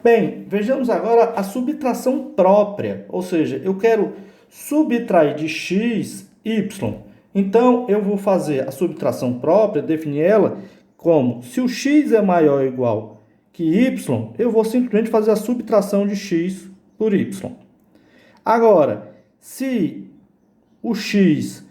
Bem, vejamos agora a subtração própria, ou seja, eu quero subtrair de x, y. Então, eu vou fazer a subtração própria, definir ela como, se o x é maior ou igual que y, eu vou simplesmente fazer a subtração de x por y. Agora, se o x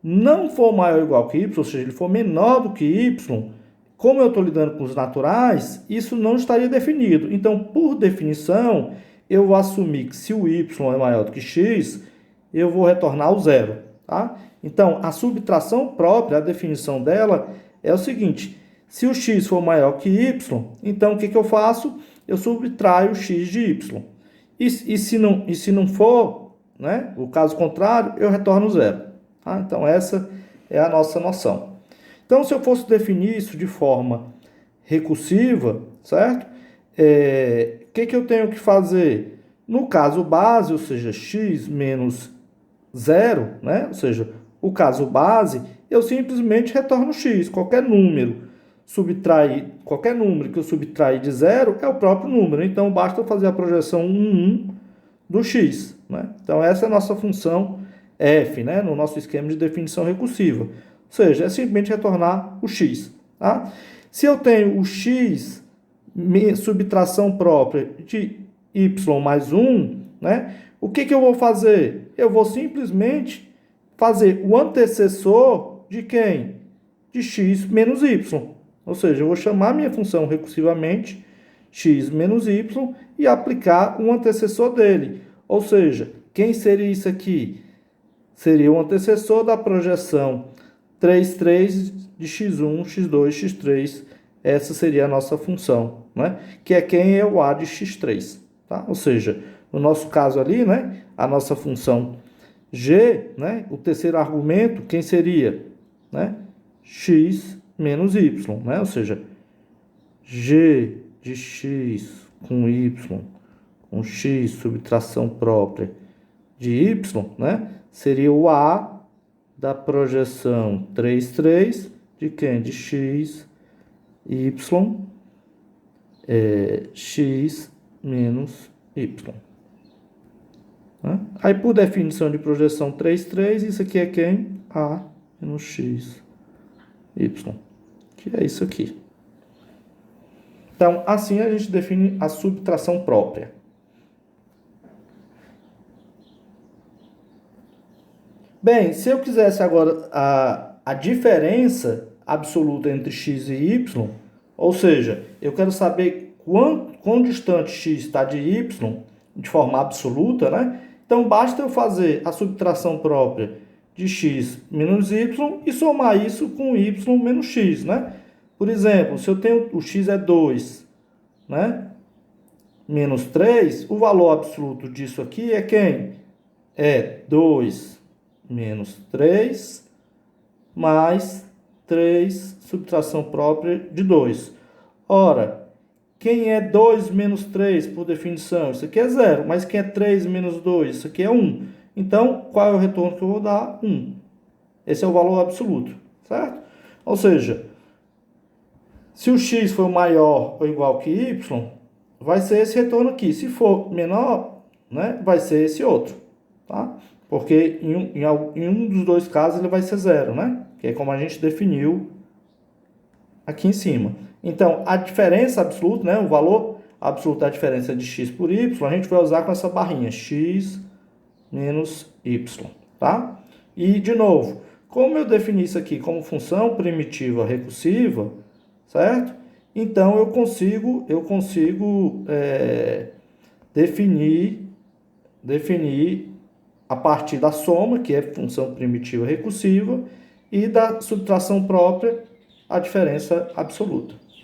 não for maior ou igual que y, ou seja, ele for menor do que y, como eu estou lidando com os naturais, isso não estaria definido. Então, por definição, eu vou assumir que se o y é maior do que x, eu vou retornar o zero. Tá? Então, a subtração própria, a definição dela é o seguinte: se o x for maior que y, então o que eu faço? Eu subtraio o x de y. E se não for, né, o caso contrário, eu retorno zero. Tá? Então, essa é a nossa noção. Então, se eu fosse definir isso de forma recursiva, certo? O que eu tenho que fazer? No caso base, ou seja, x menos zero, né? Ou seja, o caso base, eu simplesmente retorno x. Qualquer número que eu subtrair de zero é o próprio número. Então, basta eu fazer a projeção 1 do x, né? Então, essa é a nossa função f, né? No nosso esquema de definição recursiva. Ou seja, é simplesmente retornar o x. Tá? Se eu tenho o x, subtração própria de y mais 1, né? O que eu vou fazer? Eu vou simplesmente fazer o antecessor de quem? De x menos y. Ou seja, eu vou chamar minha função recursivamente x menos y e aplicar um antecessor dele. Ou seja, quem seria isso aqui? Seria o antecessor da projeção 3, 3 de x1, x2, x3. Essa seria a nossa função, né? Que é quem é o a de x3. Tá? Ou seja, no nosso caso ali, né? A nossa função g, né? O terceiro argumento, quem seria? Né? X menos y, né? Ou seja, g de x com y, com x, subtração própria de y, né? Seria o a da projeção 3, 3 de quem? De x, y, x menos y. Né? Aí, por definição de projeção 3, 3, isso aqui é quem? A menos x, y. Que é isso aqui. Então, assim a gente define a subtração própria. Bem, se eu quisesse agora a diferença absoluta entre x e y, ou seja, eu quero saber quão distante x está de y, de forma absoluta, né? Então, basta eu fazer a subtração própria de x menos y e somar isso com y menos x, né? Por exemplo, se eu tenho o x é 2, né? Menos 3, o valor absoluto disso aqui é quem? É 2 menos 3, mais 3, subtração própria de 2. Ora, quem é 2 menos 3, por definição? Isso aqui é 0, mas quem é 3 menos 2? Isso aqui é 1. Então, qual é o retorno que eu vou dar? 1. Esse é o valor absoluto, certo? Ou seja, se o x for maior ou igual que y, vai ser esse retorno aqui. Se for menor, né, vai ser esse outro, tá? Porque em um dos dois casos ele vai ser 0, né? Que é como a gente definiu aqui em cima. Então, a diferença absoluta, né? O valor absoluto da diferença de x por y, a gente vai usar com essa barrinha, x menos y, tá? E, de novo, como eu defini isso aqui como função primitiva recursiva, certo? Então, eu consigo definir a partir da soma, que é função primitiva recursiva, e da subtração própria, a diferença absoluta.